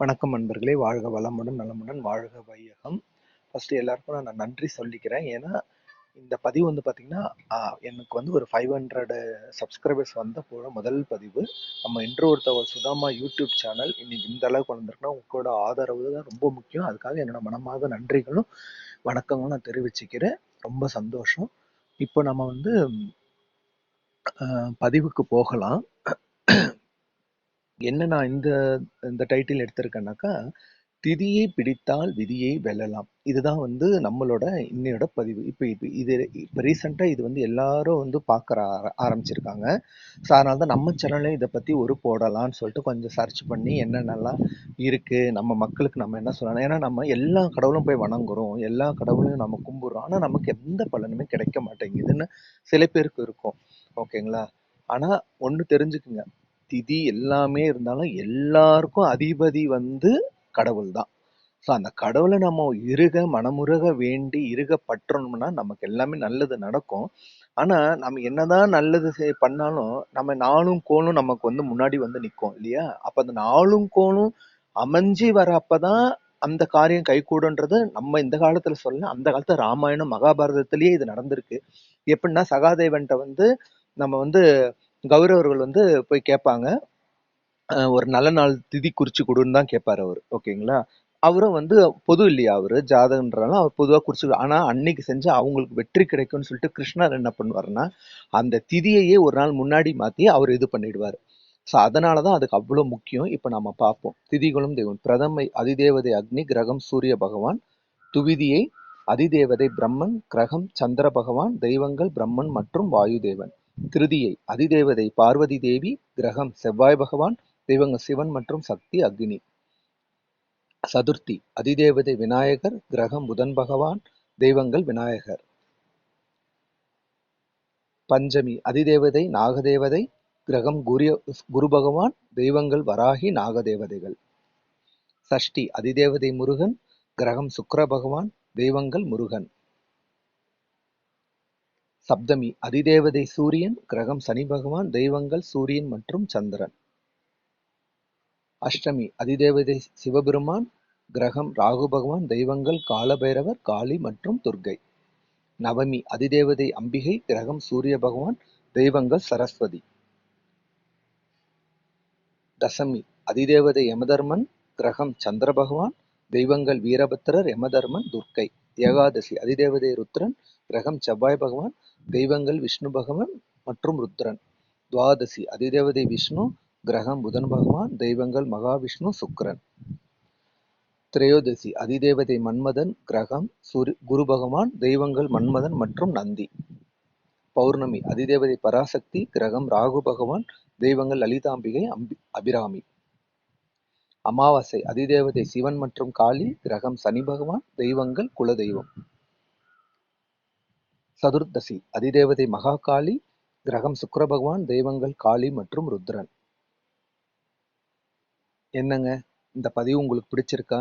வணக்கம் நண்பர்களே, வாழ்க வளமுடன் நலமுடன் வாழ்க வையகம். ஃபர்ஸ்ட் எல்லாருக்கும் நான் நன்றி சொல்லிக்கிறேன். ஏன்னா இந்த பதிவு வந்து பார்த்தீங்கன்னா, எனக்கு வந்து ஒரு 500 சப்ஸ்கிரைபர்ஸ் வந்த முதல் பதிவு. நம்ம இன்ட்ரோவர்ட் சுதாமா யூடியூப் சேனல் இன்னைக்கு இந்த அளவுக்கு வந்திருக்குன்னா உங்களோட ஆதரவு தான் ரொம்ப முக்கியம். அதுக்காக என்னோட மனமார்ந்த நன்றிகளும் வணக்கங்களும் நான் தெரிவிச்சுக்கிறேன். ரொம்ப சந்தோஷம். இப்போ நம்ம வந்து பதிவுக்கு போகலாம். என்ன நான் இந்த இந்த டைட்டில் எடுத்திருக்கேன்னாக்கா, திதியை பிடித்தால் விதியை வெல்லலாம். இதுதான் வந்து நம்மளோட இன்னையோட பதிவு. இப்போ ரீசெண்டாக இது வந்து எல்லாரும் வந்து பார்க்க ஆரம்பிச்சிருக்காங்க. ஸோ அதனால தான் நம்ம சேனல்லையும் இதை பற்றி ஒரு போடலாம்னு சொல்லிட்டு கொஞ்சம் சர்ச் பண்ணி என்னென்னலாம் இருக்குது, நம்ம மக்களுக்கு நம்ம என்ன சொல்லலாம். ஏன்னா நம்ம எல்லா கடவுளும் போய் வணங்குறோம், எல்லா கடவுளையும் நம்ம கும்பிட்றோம். ஆனால் நமக்கு எந்த பலனுமே கிடைக்க மாட்டேங்குதுன்னு சில பேருக்கு இருக்கும். ஓகேங்களா? ஆனால் ஒன்று தெரிஞ்சுக்குங்க, திதி எல்லாமே இருந்தாலும் எல்லாருக்கும் அதிபதி வந்து கடவுள் தான். ஸோ அந்த கடவுளை நம்ம மனமுருக வேண்டி பற்றணும்னா நமக்கு எல்லாமே நல்லது நடக்கும். ஆனா நம்ம என்னதான் நல்லது பண்ணாலும் நம்ம நாளும் கோளும் நமக்கு வந்து முன்னாடி வந்து நிற்கும் இல்லையா? அப்ப அந்த நாளும் கோளும் அமைஞ்சு வர அப்பதான் அந்த காரியம் கைகூடுன்றது நம்ம இந்த காலத்துல சொல்லலாம். அந்த காலத்துல ராமாயணம் மகாபாரதத்திலேயே இது நடந்திருக்கு. எப்படின்னா சகாதேவன்ட்ட வந்து நம்ம வந்து கௌரவர்கள் வந்து போய் கேட்பாங்க. ஒரு நல்ல நாள் திதி குறிச்சு கொடுன்னு தான் கேட்பாரு அவர். ஓகேங்களா? அவரும் வந்து பொது இல்லையா, அவரு ஜாதகன்றாலும் அவர் பொதுவாக குறிச்சு, ஆனா அன்னைக்கு செஞ்சு அவங்களுக்கு வெற்றி கிடைக்கும்னு சொல்லிட்டு கிருஷ்ணர் என்ன பண்ணுவாருன்னா அந்த திதியையே ஒரு நாள் முன்னாடி மாத்தி அவர் இது பண்ணிடுவார். ஸோ அதனாலதான் அதுக்கு அவ்வளவு முக்கியம். இப்ப நம்ம பார்ப்போம். திதிகளும் தெய்வம். பிரதமை அதிதேவதை அக்னி, கிரகம் சூரிய பகவான். துவிதியை அதிதேவதை பிரம்மன், கிரகம் சந்திர பகவான், தெய்வங்கள் பிரம்மன் மற்றும் வாயு தேவன். திருதியை அதிதேவதை பார்வதி தேவி, கிரகம் செவ்வாய் பகவான், தெய்வங்கள் சிவன் மற்றும் சக்தி அக்னி. சதுர்த்தி அதிதேவதை விநாயகர், கிரகம் புதன் பகவான், தெய்வங்கள் விநாயகர். பஞ்சமி அதிதேவதை நாகதேவதை, கிரகம் குரு பகவான், தெய்வங்கள் வராகி நாகதேவதைகள். சஷ்டி அதிதேவதை முருகன், கிரகம் சுக்கிர பகவான், தெய்வங்கள் முருகன். சப்தமி அதிதேவதை சூரியன், கிரகம் சனி பகவான், தெய்வங்கள் சூரியன் மற்றும் சந்திரன். அஷ்டமி அதிதேவதை சிவபெருமான், கிரகம் ராகு பகவான், தெய்வங்கள் காலபைரவர், காளி மற்றும் துர்க்கை. நவமி அதிதேவதை அம்பிகை, கிரகம் சூரிய பகவான், தெய்வங்கள் சரஸ்வதி. தசமி அதிதேவதை யமதர்மன், கிரகம் சந்திர பகவான், தெய்வங்கள் வீரபத்திரர், யமதர்மன், துர்க்கை. ஏகாதசி அதிதேவதை ருத்ரன், கிரகம் செவ்வாய் பகவான், தெய்வங்கள் விஷ்ணு பகவான் மற்றும் ருத்ரன். துவாதசி அதிதேவதை விஷ்ணு, கிரகம் புதன் பகவான், தெய்வங்கள் மகாவிஷ்ணு சுக்கிரன். திரையோதசி அதிதேவதை மன்மதன், கிரகம் குரு பகவான், தெய்வங்கள் மன்மதன் மற்றும் நந்தி. பௌர்ணமி அதிதேவதை பராசக்தி, கிரகம் ராகு பகவான், தெய்வங்கள் லலிதாம்பிகை அபிராமி. அமாவாசை அதிதேவதை சிவன் மற்றும் காளி, கிரகம் சனி பகவான், தெய்வங்கள் குலதெய்வம். சதுர்தசி அதிதேவதை மகாகாளி, கிரகம் சுக்கிர பகவான், தெய்வங்கள் காளி மற்றும் ருத்ரன். என்னங்க இந்த பதிவு உங்களுக்கு பிடிச்சிருக்கா?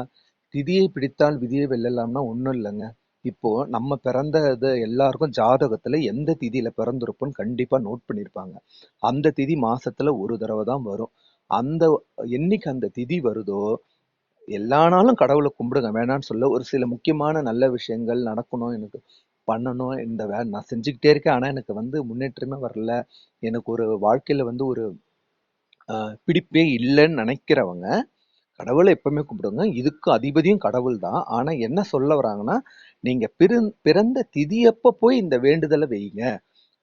திதியை பிடித்தால் விதியை வெல்லலாம்னா ஒன்றும் இல்லைங்க. இப்போ நம்ம பிறந்தது எல்லாருக்கும் ஜாதகத்துல எந்த திதியில பிறந்திருப்போம்னு கண்டிப்பா நோட் பண்ணியிருப்பாங்க. அந்த திதி மாசத்துல ஒரு தடவை தான் வரும். அந்த என்னைக்கு அந்த திதி வருதோ எல்லா நாளும் கடவுளை கும்பிடுங்க, வேணான்னு சொல்ல. ஒரு சில முக்கியமான நல்ல விஷயங்கள் நடக்கணும், எனக்கு பண்ணணும், இந்த வேலை நான் செஞ்சுக்கிட்டே இருக்கேன், ஆனா எனக்கு வந்து முன்னேற்றமே வரல, எனக்கு ஒரு வாழ்க்கையில வந்து ஒரு பிடிப்பே இல்லைன்னு நினைக்கிறவங்க கடவுளை எப்பவுமே கும்பிடுங்க. இதுக்கு அதிபதியும் கடவுள் தான். ஆனா என்ன சொல்ல வராங்கன்னா, நீங்க பிறந்த திதியப்ப போய் இந்த வேண்டுதலை வைங்க,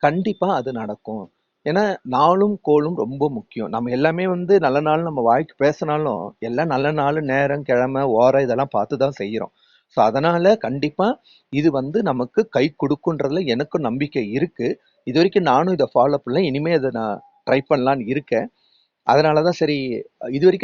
கண்டிப்பா அது நடக்கும். ஏன்னா நாளும் கோளும் ரொம்ப முக்கியம். நம்ம எல்லாமே வந்து நல்ல நாள் நம்ம வாய்க்கு பேசினாலும் எல்லாம் நல்ல நாள், நேரம், கிழமை, ஓரம் இதெல்லாம் பார்த்து தான் செய்யறோம். ஸோ அதனால கண்டிப்பா இது வந்து நமக்கு கை கொடுக்குன்றதுல எனக்கும் நம்பிக்கை இருக்கு. இது வரைக்கும் நானும் இதை ஃபாலோ பண்ணல, இனிமே இதை நான் ட்ரை பண்ணலான்னு இருக்கேன். அதனாலதான் சரி, இது வரைக்கும்